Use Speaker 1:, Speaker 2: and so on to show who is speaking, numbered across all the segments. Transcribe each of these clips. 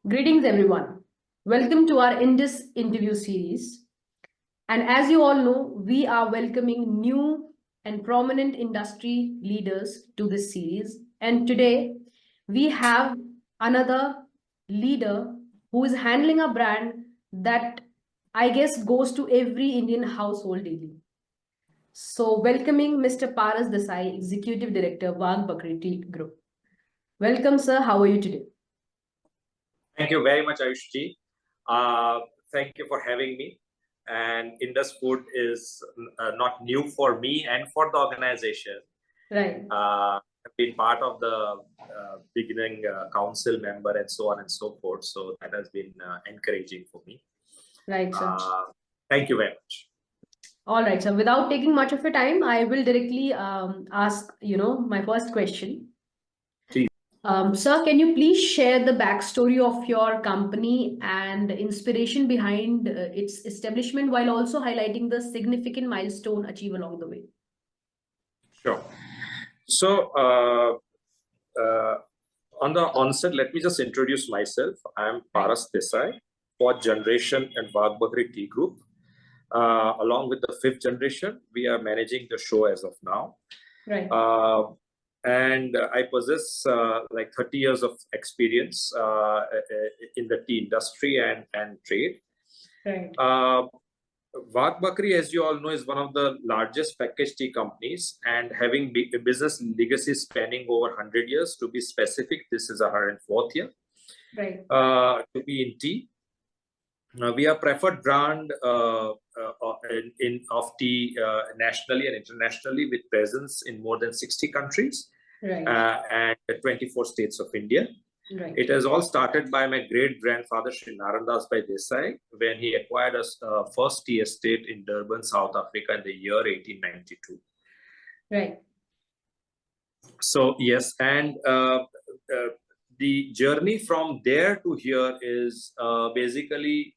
Speaker 1: Greetings, everyone. Welcome to our Indus interview series. And as you all know, we are welcoming new and prominent industry leaders to this series. And today, we have another leader who is handling a brand that I guess goes to every Indian household daily. So, welcoming Mr. Paras Desai, Executive Director, Wagh Bakri Tea Group. Welcome, sir. How are you today?
Speaker 2: Thank you very much, Ayushji. Thank you for having me. And Indus Food is not new for me and for the organization.
Speaker 1: Right.
Speaker 2: I've been part of the beginning council member and so on and so forth. So that has been encouraging for me.
Speaker 1: Right, sir.
Speaker 2: Thank you very much.
Speaker 1: All right. So without taking much of your time, I will directly ask, my first question.
Speaker 2: Please.
Speaker 1: Sir, can you please share the backstory of your company and the inspiration behind its establishment while also highlighting the significant milestone achieved along the way?
Speaker 2: Sure. So on the onset, let me just introduce myself. I am Paras Desai, fourth generation at Wagh Bakri Tea Group. Along with the fifth generation, we are managing the show as of now.
Speaker 1: Right.
Speaker 2: And I possess like 30 years of experience in the tea industry and trade.
Speaker 1: Right.
Speaker 2: Wagh Bakri, as you all know, is one of the largest packaged tea companies and having a business legacy spanning over 100 years. To be specific, this is our 104th year.
Speaker 1: Right.
Speaker 2: To be in tea. We are preferred brand of tea nationally and internationally with presence in more than 60 countries.
Speaker 1: Right.
Speaker 2: And 24 states of India.
Speaker 1: Right.
Speaker 2: It has all started by my great-grandfather, Sri Narrates Desai, when he acquired a first tea estate in Durban, South Africa in the year 1892.
Speaker 1: Right.
Speaker 2: So, yes, and the journey from there to here is basically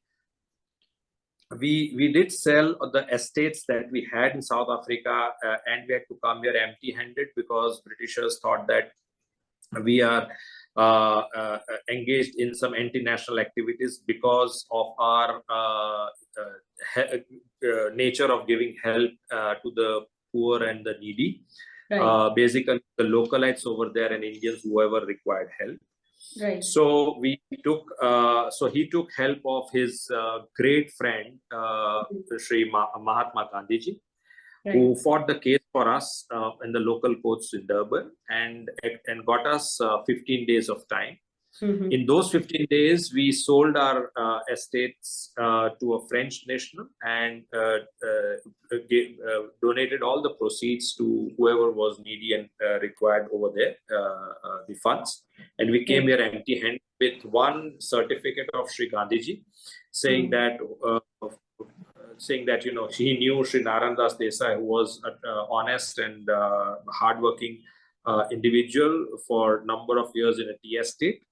Speaker 2: we did sell the estates that we had in South Africa and we had to come here empty-handed because Britishers thought that we are engaged in some anti-national activities because of our nature of giving help to the poor and the needy. Right. Basically, the localites over there and Indians, whoever required help.
Speaker 1: Right.
Speaker 2: So we took, he took help of his great friend, Sri Mahatma Gandhiji, right, who fought the case for us in the local courts in Durban and got us 15 days of time. Mm-hmm. In those 15 days, we sold our estates to a French national and donated all the proceeds to whoever was needy and required over there, the funds. And we came here empty-handed with one certificate of Sri Gandhiji saying that he knew Sri Narrates Desai, who was an honest and hardworking individual for a number of years in a tea estate.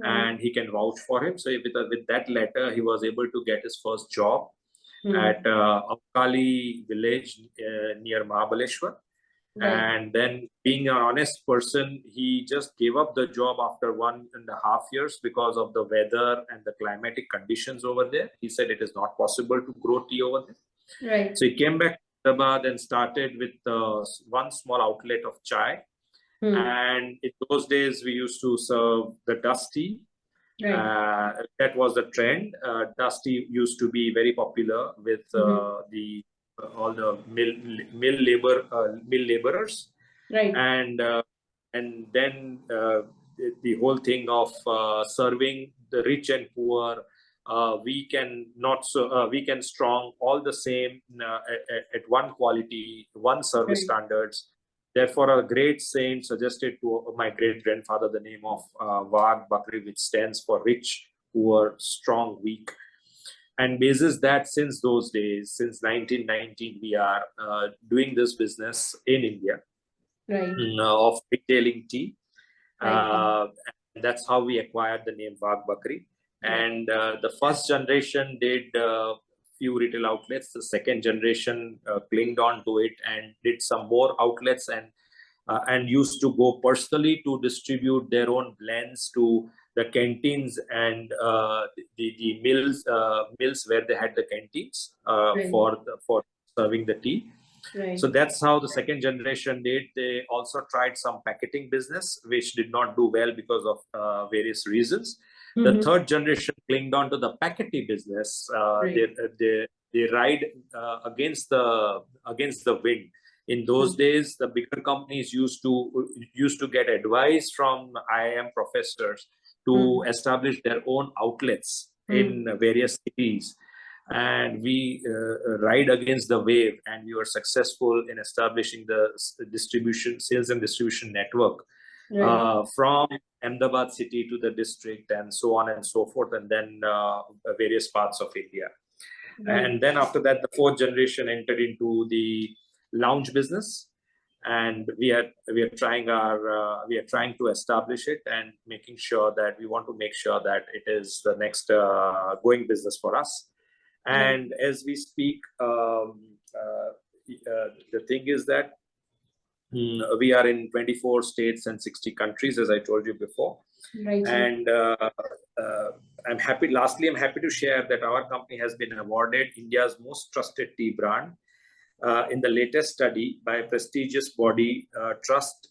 Speaker 2: And he can vouch for him. So with that letter, he was able to get his first job at Avkali village near Mahabaleshwar. Right. And then being an honest person, he just gave up the job after 1.5 years because of the weather and the climatic conditions over there. He said it is not possible to grow tea over there. Right. So he came back to Hyderabad and started with one small outlet of chai. And in those days, we used to serve the dust tea. Right. That was the trend. Dust tea used to be very popular with all the mill laborers. Right. And then the whole thing of serving the rich and poor, weak and strong, all the same at one quality, one service standards. Therefore, a great saint suggested to my great-grandfather the name of Wagh Bakri, which stands for rich, poor, strong, weak. And basis that since those days, since 1919, we are doing this business in India, right, of retailing tea. Right. And that's how we acquired the name Wagh Bakri. Right. And the first generation did few retail outlets. The second generation clinged on to it and did some more outlets and used to go personally to distribute their own blends to the canteens and the mills where they had the canteens for serving the tea.
Speaker 1: Right.
Speaker 2: So that's how the second generation did. They also tried some packaging business, which did not do well because of various reasons. The third generation clinged on to the packaging business. They ride against the wind. In those days, the bigger companies used to get advice from IIM professors to establish their own outlets in various cities. And we ride against the wave, and we were successful in establishing the sales and distribution network from Ahmedabad city to the district and so on and so forth, and then various parts of India. And then after that, the fourth generation entered into the lounge business, and we are trying to establish it and we want to make sure that it is the next going business for us. And as we speak, the thing is that we are in 24 states and 60 countries, as I told you before.
Speaker 1: Right.
Speaker 2: And I'm happy to share that our company has been awarded India's most trusted tea brand in the latest study by a prestigious body, Trust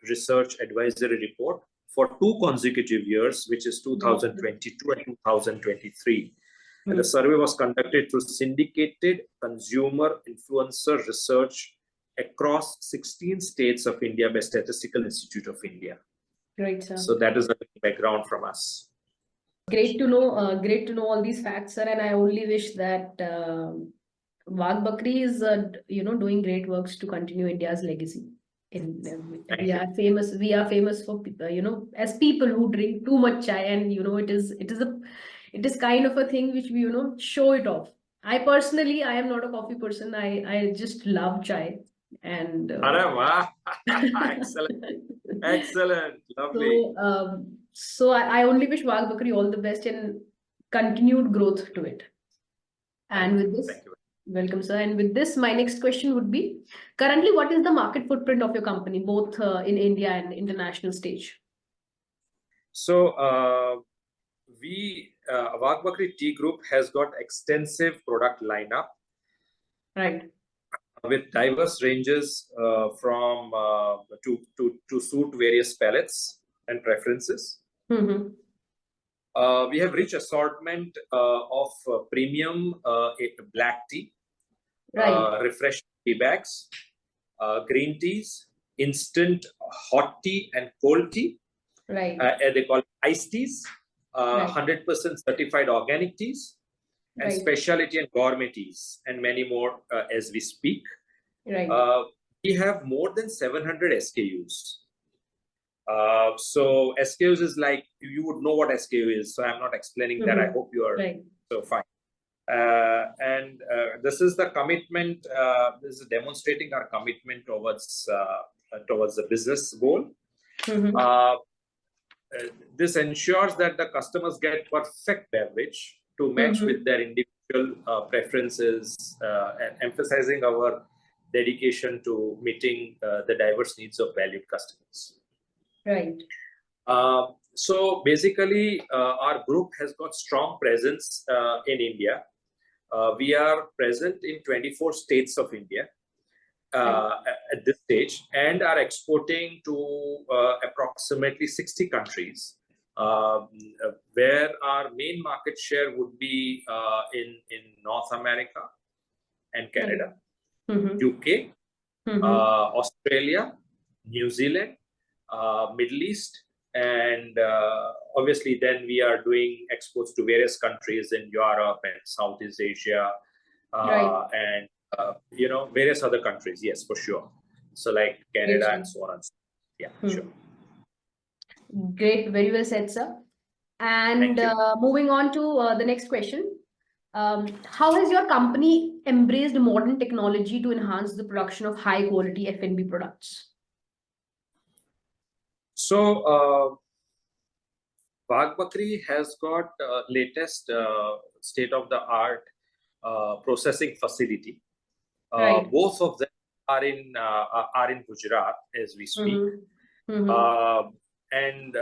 Speaker 2: Research Advisory Report, for 2 consecutive years, which is 2022 and 2023. And the survey was conducted through syndicated consumer influencer research across 16 states of India by Statistical Institute of India.
Speaker 1: Great, sir.
Speaker 2: So that is the background from us.
Speaker 1: Great to know all these facts, sir. And I only wish that Wagh Bakri is doing great works to continue India's legacy. We are famous for as people who drink too much chai, and it is kind of a thing which we show it off. I am not a coffee person. I just love chai. And
Speaker 2: excellent, lovely.
Speaker 1: So I only wish Wagh Bakri all the best and continued growth to it. And with this, welcome, sir. And with this, my next question would be: currently, what is the market footprint of your company, both in India and international stage?
Speaker 2: So Wagh Bakri Tea Group has got extensive product lineup,
Speaker 1: right,
Speaker 2: with diverse ranges to suit various palates and preferences. We have rich assortment of premium black tea, refreshing tea bags, green teas, instant hot tea and cold tea. They call it iced teas, 100% certified organic teas, and specialty and gourmet teas, and many more as we speak. We have more than 700 SKUs. So SKUs is like, you would know what SKU is, so I'm not explaining that. I hope you are so fine. And this is the commitment. This is demonstrating our commitment towards the business goal. This ensures that the customers get perfect beverage to match with their individual preferences, and emphasizing our dedication to meeting the diverse needs of valued customers. So basically, our group has got strong presence in India. We are present in 24 states of India at this stage, and are exporting to approximately 60 countries, where our main market share would be in North America and Canada, UK, Australia, New Zealand, Middle East, and obviously then we are doing exports to various countries in Europe and Southeast Asia, and various other countries. Yes, for sure. So like Canada and so on and so on. Sure.
Speaker 1: Great, very well said, sir. And moving on to the next question. How has your company embraced modern technology to enhance the production of high quality F&B products?
Speaker 2: So Wagh Bakri has got latest state-of-the-art processing facility. Both of them are in Gujarat as we speak. And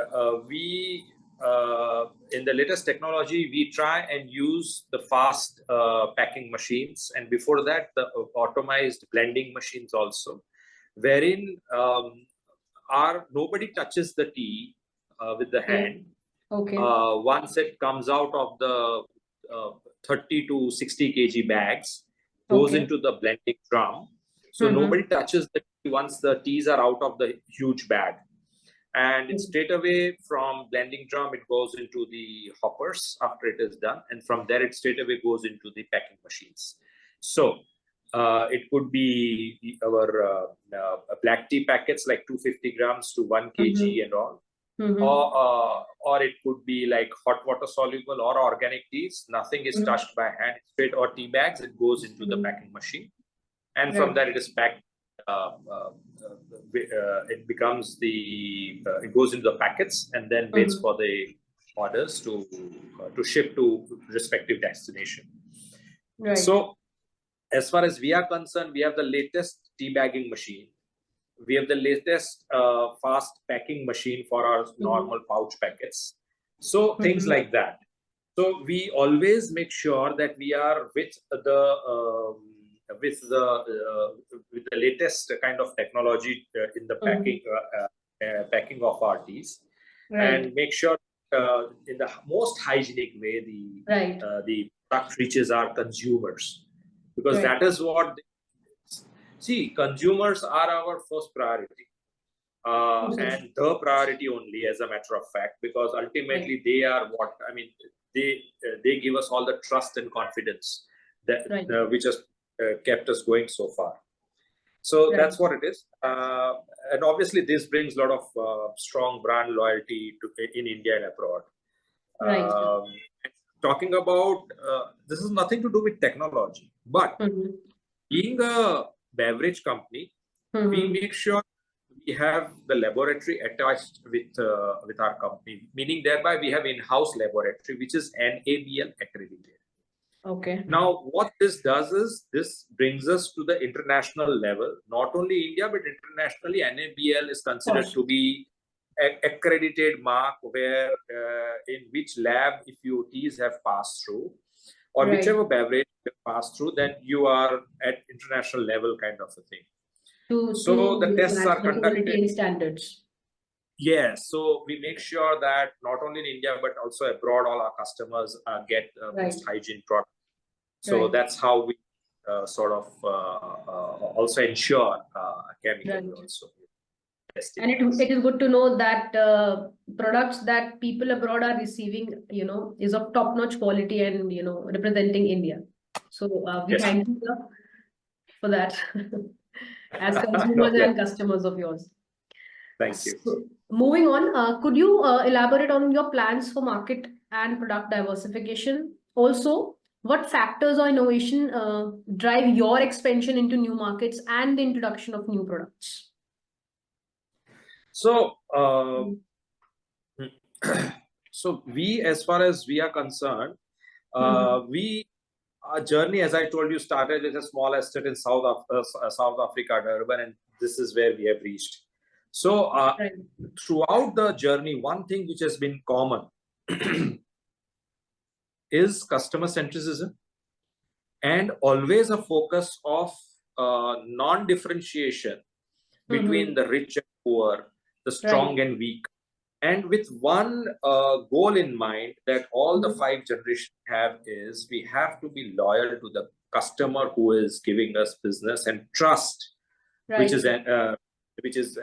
Speaker 2: we in the latest technology, we try and use the fast packing machines, and before that, the automized blending machines also, wherein nobody touches the tea with the hand.
Speaker 1: Okay.
Speaker 2: Once it comes out of the 30 to 60 kg bags, goes
Speaker 1: Okay.
Speaker 2: into the blending drum. So nobody touches the tea once the teas are out of the huge bag. And it's straight away from blending drum, it goes into the hoppers after it is done. And from there, it straight away goes into the packing machines. So it could be our black tea packets like 250 grams to 1 kg and all. Or it could be like hot water soluble or organic teas. Nothing is touched by hand. Straight or tea bags, it goes into the packing machine. And from there, it is packed. It becomes it goes into the packets and then waits for the orders to ship to respective destination.
Speaker 1: Right.
Speaker 2: So as far as we are concerned, we have the latest tea bagging machine. We have the latest fast packing machine for our normal pouch packets. So things like that. So we always make sure that we are with the latest kind of technology in the packing of our teas, and make sure in the most hygienic way the product reaches our consumers, because that is what see, consumers are our first priority, and the priority only, as a matter of fact, because ultimately they are what they give us all the trust and confidence that which has kept us going so far. So that's what it is. And obviously, this brings a lot of strong brand loyalty in India and abroad. Talking about this is nothing to do with technology, but being a beverage company, we make sure we have the laboratory attached with our company, meaning thereby we have in-house laboratory which is NABL accredited.
Speaker 1: Okay.
Speaker 2: Now, what this does is this brings us to the international level. Not only India, but internationally, NABL is considered to be an accredited mark where in which lab, if your teas have passed through, or whichever beverage have passed through, then you are at international level kind of a thing. So the tests are conducted.
Speaker 1: Standards.
Speaker 2: Yes, so we make sure that not only in India but also abroad, all our customers get most hygiene products. So that's how we sort of also ensure chemically also.
Speaker 1: And it is good to know that products that people abroad are receiving, is of top-notch quality and, representing India. So we thank you for that as consumers and customers of yours.
Speaker 2: Thank you.
Speaker 1: So, moving on, could you elaborate on your plans for market and product diversification? Also, what factors or innovation drive your expansion into new markets and the introduction of new products?
Speaker 2: So, we, as far as we are concerned, our journey, as I told you, started with a small estate in South Africa, Durban, and this is where we have reached. So, throughout the journey, one thing which has been common is customer centricism, and always a focus of non-differentiation between the rich and poor, the strong and weak, and with one goal in mind that all the 5 generations have is we have to be loyal to the customer who is giving us business, and trust, which is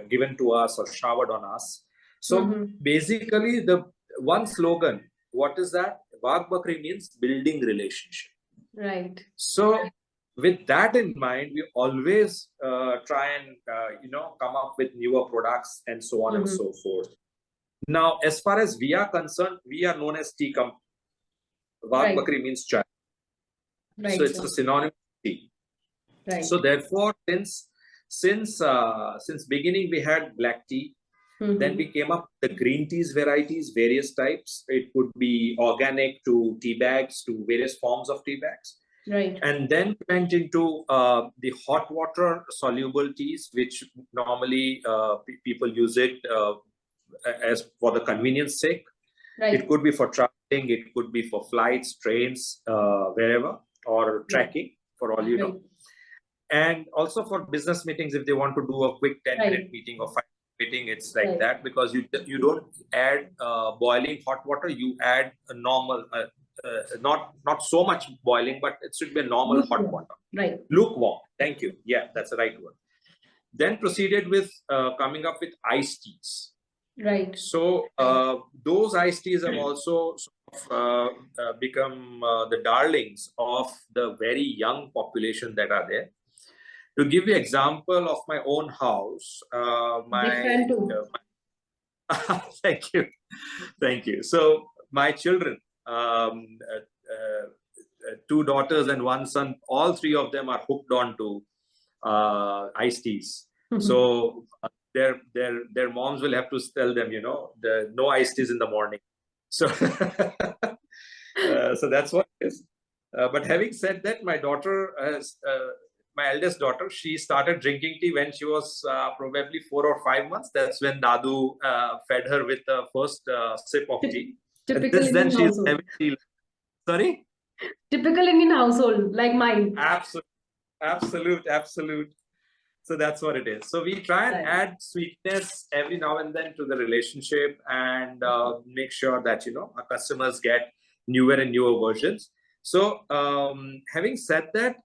Speaker 2: given to us or showered on us. So basically, the one slogan, what is that? Wagh Bakri means building relationship.
Speaker 1: Right.
Speaker 2: So with that in mind, we always try and come up with newer products and so on and so forth. Now, as far as we are concerned, we are known as tea company. Wagh Bakri means chai. So it's a synonym of tea. So therefore, since beginning we had black tea. Then we came up with the green teas varieties, various types. It could be organic to tea bags to various forms of tea bags. And then went into the hot water soluble teas, which normally people use it as for the convenience sake.
Speaker 1: Right.
Speaker 2: It could be for traveling, it could be for flights, trains, wherever, or trekking, for all you know. And also for business meetings, if they want to do a quick 10-minute meeting or 5-minute meeting, it's like that, because you don't add boiling hot water, you add a normal, not so much boiling, but it should be a normal hot water.
Speaker 1: Right.
Speaker 2: Lukewarm. Thank you. Yeah, that's the right word. Then proceeded with coming up with iced teas.
Speaker 1: Right.
Speaker 2: So those iced teas have also sort of, become the darlings of the very young population that are there. To give you an example of my own house, thank you. So my children, 2 daughters and 1 son, all 3 of them are hooked on to iced teas. So their moms will have to tell them, no iced teas in the morning. So so that's what it is. But having said that, my daughter has. My eldest daughter, she started drinking tea when she was probably 4 or 5 months. That's when Dadu fed her with the first sip of tea.
Speaker 1: Typical Indian household.
Speaker 2: Sorry?
Speaker 1: Typical Indian household, like mine.
Speaker 2: Absolute. So that's what it is. So we try and add sweetness every now and then to the relationship, and make sure that, our customers get newer and newer versions. So having said that,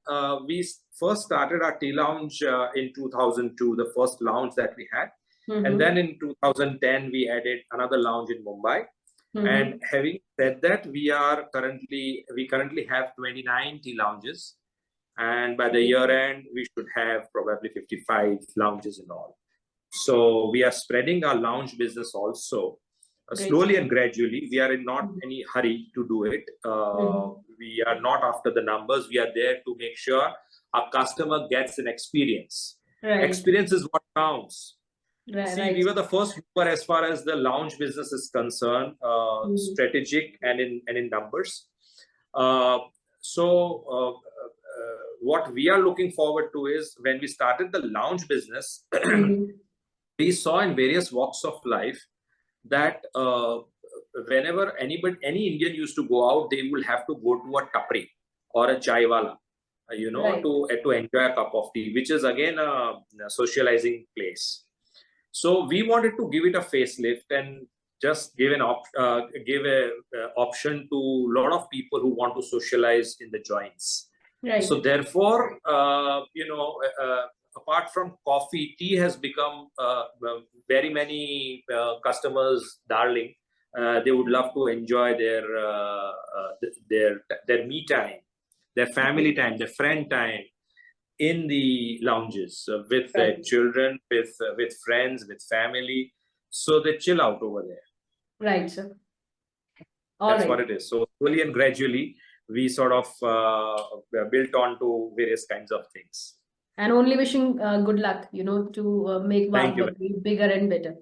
Speaker 2: we first started our tea lounge in 2002, the first lounge that we had. And then in 2010, we added another lounge in Mumbai. And having said that, we currently have 29 tea lounges. And by the year end, we should have probably 55 lounges in all. So we are spreading our lounge business also. Slowly and gradually. We are in not any hurry to do it. We are not after the numbers. We are there to make sure our customer gets an experience. Experience is what counts. We were the first mover as far as the lounge business is concerned, strategic and in numbers. What we are looking forward to is, when we started the lounge business, we saw in various walks of life that whenever any Indian used to go out, they will have to go to a tapri or a chai wala, to enjoy a cup of tea, which is again a socializing place. So we wanted to give it a facelift and just give a option to a lot of people who want to socialize in the joints. So therefore, apart from coffee, tea has become very many customers' darling. They would love to enjoy their me time, their family time, their friend time in the lounges with their children, with friends, with family. So they chill out over there.
Speaker 1: Right, sir.
Speaker 2: That's what it is. So slowly and gradually, we sort of built on to various kinds of things.
Speaker 1: And only wishing good luck, to make Wagh Bakri bigger and better.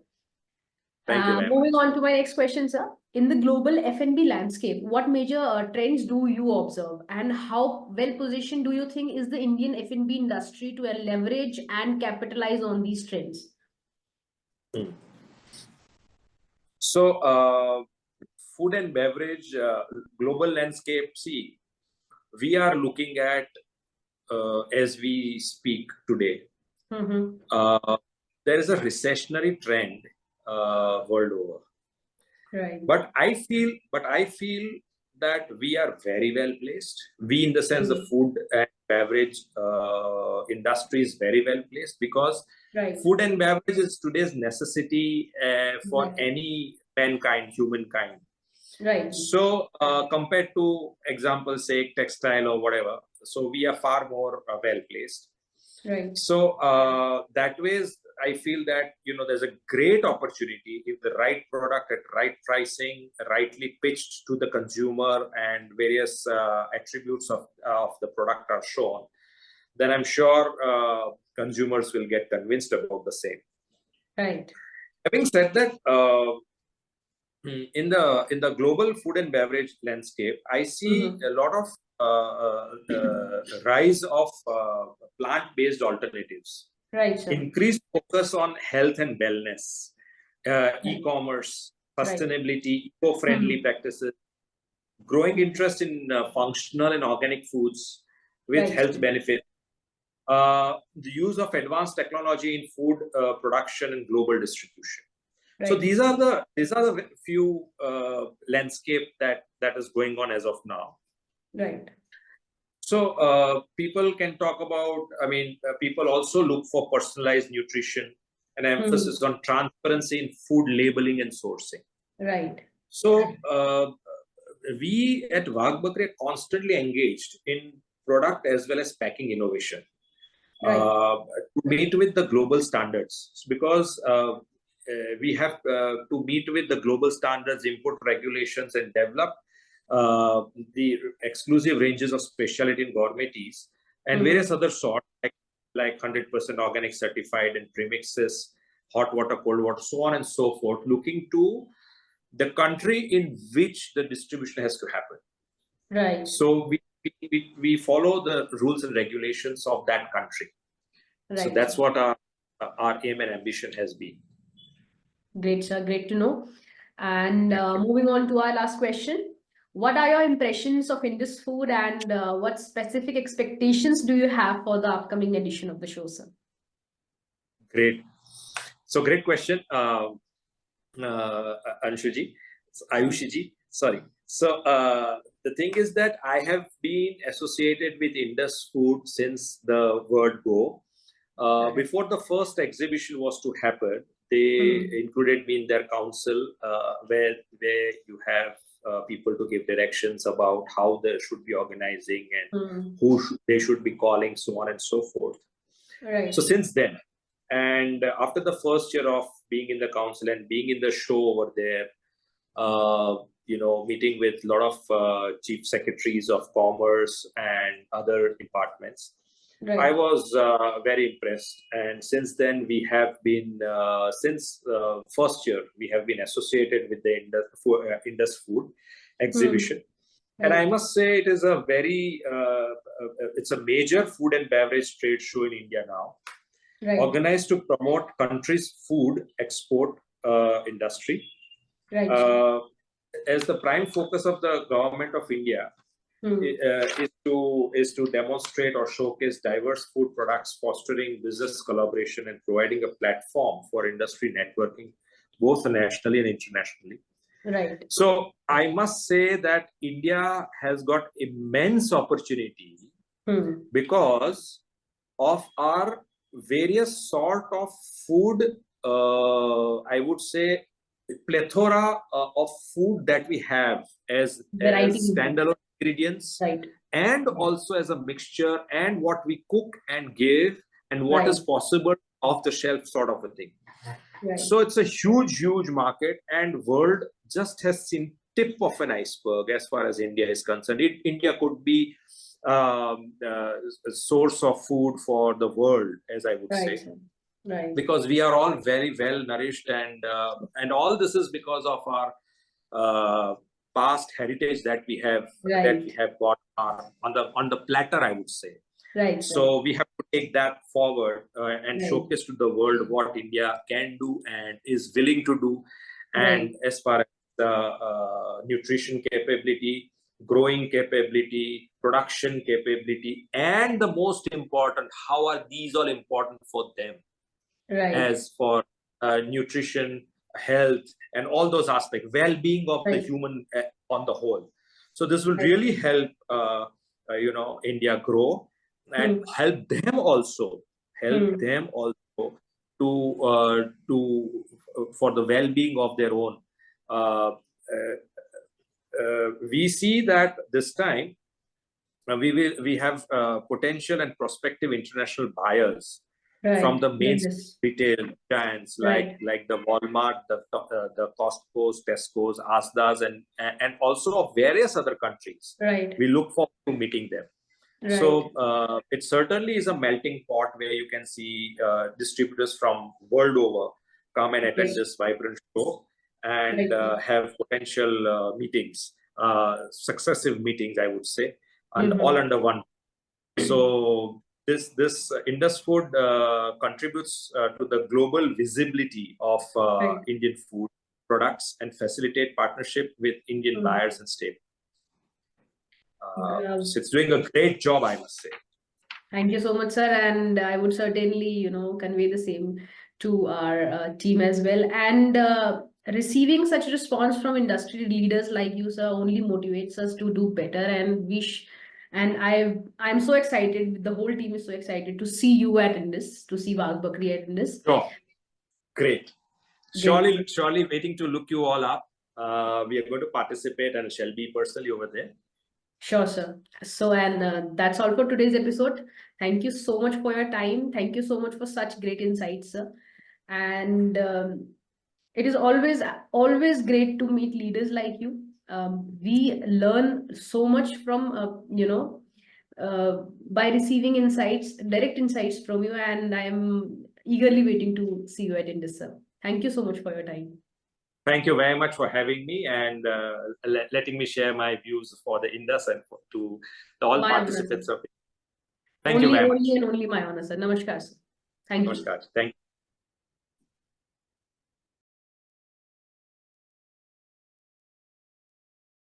Speaker 2: Thank you very
Speaker 1: moving
Speaker 2: much.
Speaker 1: on to my next question, sir. In the global F&B landscape, what major trends do you observe, and how well positioned do you think is the Indian F&B industry to leverage and capitalize on these trends?
Speaker 2: So, food and beverage, global landscape, we are looking at, as we speak today, there is a recessionary trend world over. But I feel that we are very well placed. We, in the sense the food and beverage industry, is very well placed, because food and beverage is today's necessity for any humankind. So compared to, example, say textile or whatever, so we are far more well placed. So that way, I feel that there's a great opportunity if the right product at right pricing, rightly pitched to the consumer, and various attributes of the product are shown, then I'm sure consumers will get convinced about the same. Having said that, in the global food and beverage landscape, I see a lot of rise of plant-based alternatives. Increased focus on health and wellness, e-commerce, sustainability, eco-friendly practices, growing interest in functional and organic foods with health benefits, the use of advanced technology in food production and global distribution. So these are the few landscape that is going on as of now.
Speaker 1: Right.
Speaker 2: So people can talk about, people also look for personalized nutrition and emphasis on transparency in food labeling and sourcing.
Speaker 1: Right.
Speaker 2: So we at Wagh Bakri are constantly engaged in product as well as packing innovation to meet with the global standards, because we have to meet with the global standards, import regulations, and develop the exclusive ranges of specialty and gourmet teas and various other sorts like 100% organic certified and premixes, hot water, cold water, so on and so forth, looking to the country in which the distribution has to happen.
Speaker 1: Right.
Speaker 2: So we follow the rules and regulations of that country. Right. So that's what our aim and ambition has been.
Speaker 1: Great, sir. Great to know. And moving on to our last question. What are your impressions of Indus Food, and what specific expectations do you have for the upcoming edition of the show, sir?
Speaker 2: Great. So great question, Anshuji, Ayushiji, sorry. So the thing is that I have been associated with Indus Food since the word go. Before the first exhibition was to happen, they included me in their council, where you have people to give directions about how they should be organizing and they should be calling, so on and so forth.
Speaker 1: Right.
Speaker 2: So since then, and after the first year of being in the council and being in the show over there, meeting with a lot of chief secretaries of commerce and other departments, I was very impressed. And since then, we have been, since first year, we have been associated with the Indus Food exhibition. And I must say it is a very, it's a major food and beverage trade show in India now, organized to promote country's food export industry. As the prime focus of the government of India is to demonstrate or showcase diverse food products, fostering business collaboration and providing a platform for industry networking, both nationally and internationally.
Speaker 1: Right.
Speaker 2: So I must say that India has got immense opportunity because of our various sort of food, I would say, plethora of food that we have as standalone ingredients, and also as a mixture, and what we cook and give, and what is possible off the shelf sort of a thing. So it's a huge market, and world just has seen tip of an iceberg as far as India is concerned. India could be a source of food for the world, as I would say. Because we are all very well nourished, and all this is because of our past heritage that we have got on the platter, I would say. So we have to take that forward and showcase to the world what India can do and is willing to do. And as far as the nutrition capability, growing capability, production capability, and the most important, how are these all important for them? As for nutrition, health, and all those aspects, well-being of the human on the whole. So this will really help, India grow and help them also to for the well-being of their own. We see that this time we have potential and prospective international buyers from the main retail giants like the Walmart, the Costco's, Tesco's, Asda's, and also of various other countries. We look forward to meeting them. So it certainly is a melting pot where you can see distributors from world over come and attend this vibrant show and have potential meetings, successive meetings, I would say, and all under one. So this Indus Food contributes to the global visibility of Indian food products and facilitate partnership with Indian buyers and staples. So it's doing a great job, I must say.
Speaker 1: Thank you so much, sir. And I would certainly, convey the same to our team as well. And receiving such response from industry leaders like you, sir, only motivates us to do better. And I'm so excited. The whole team is so excited to see you at Indus, to see Wagh Bakri at Indus.
Speaker 2: Sure. Great. Surely waiting to look you all up. We are going to participate and shall be personally over there.
Speaker 1: Sure, sir. So, and that's all for today's episode. Thank you so much for your time. Thank you so much for such great insights, sir. And it is always great to meet leaders like you. We learn so much from, by receiving direct insights from you. And I'm eagerly waiting to see you at Indus, sir. Thank you so much for your time.
Speaker 2: Thank you very much for having me and letting me share my views for the Indus and to all participants of it. Thank you very much.
Speaker 1: Only and only my honor, sir. Namaskar, sir. Thank you.
Speaker 2: Namaskar. Thank you.